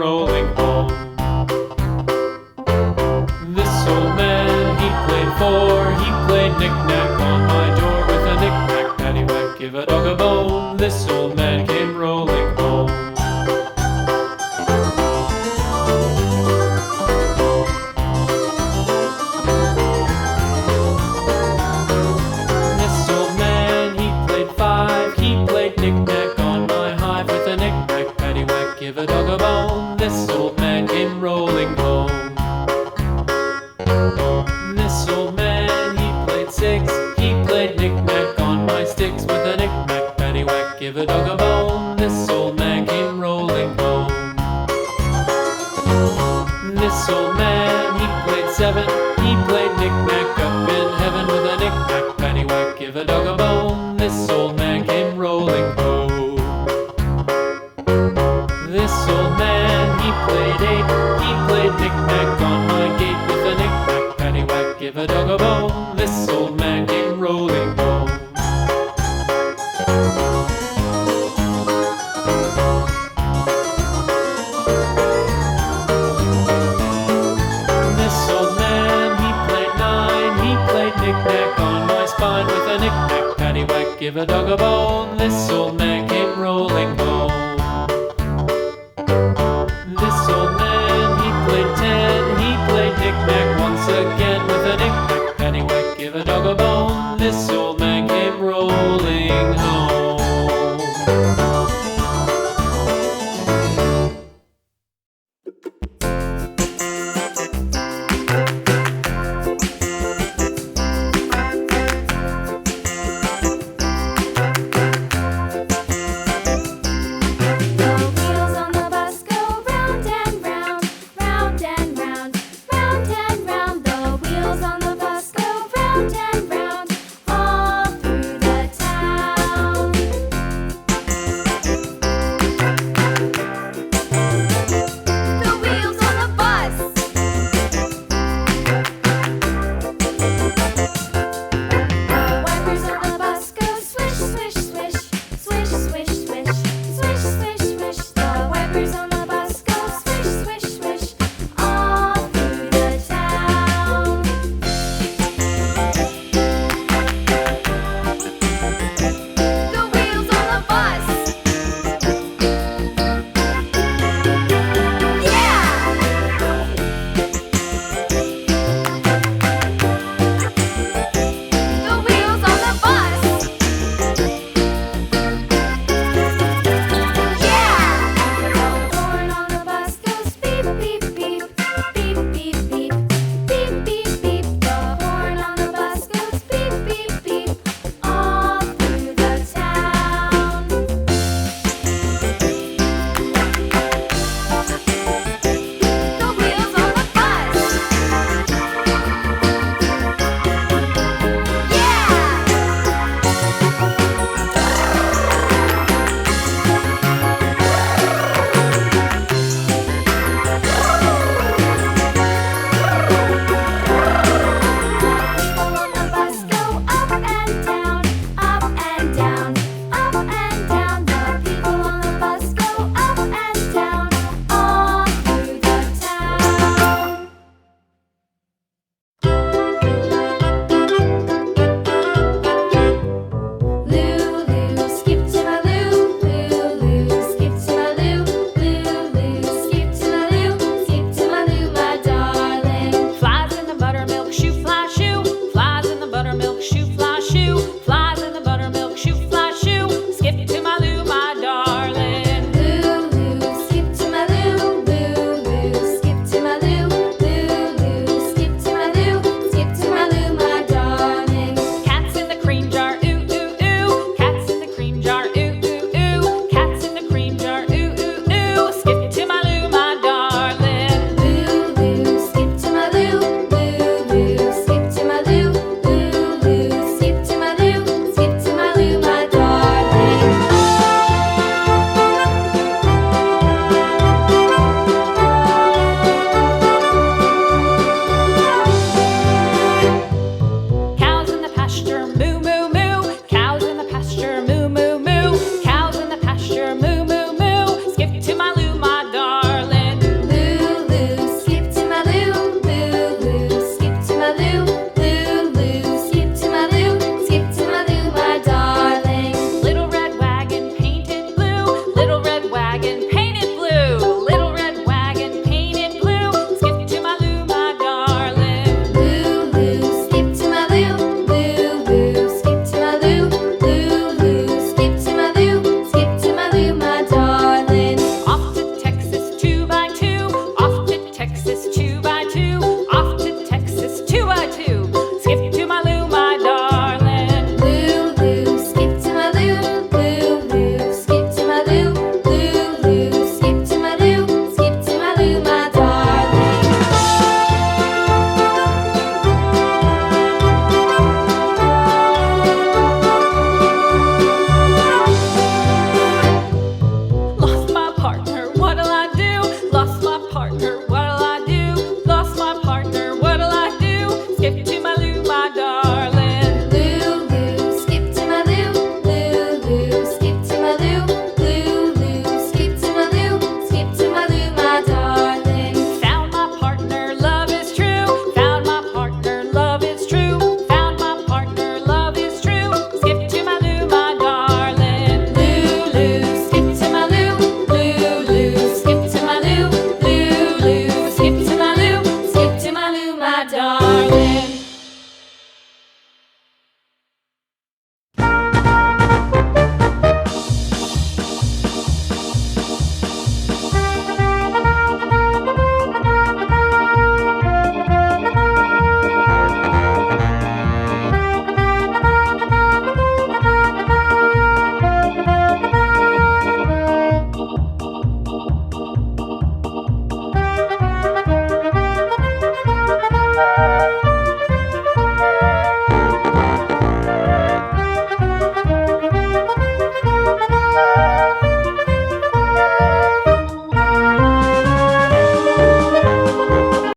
rolling home. This old man, he played four. He played knick-knack on my door with a knick-knack, paddywhack, give a dog a bone. This old man came rolling home. This old man, he played five. He played knick-knack on my hive with a knick-knack, paddywhack, give a dog a bone. This old man came rolling home. This old man, he played six. He played knick-knack on my sticks with a knick-knack, paddywhack, give a dog a bone. This old man came rolling home. This old man, he played seven. He played knick-knack up in heaven with a knick-knack, paddywhack, give a dog a bone. This old man came rolling home. This old man, he played eight. He played knick-knack on my gate with a knick-knack, paddywhack, give a dog a bone. This old man came rolling home. This old man, he played nine. He played knick-knack on my spine with a knick-knack, paddywhack, give a dog a bone. This old man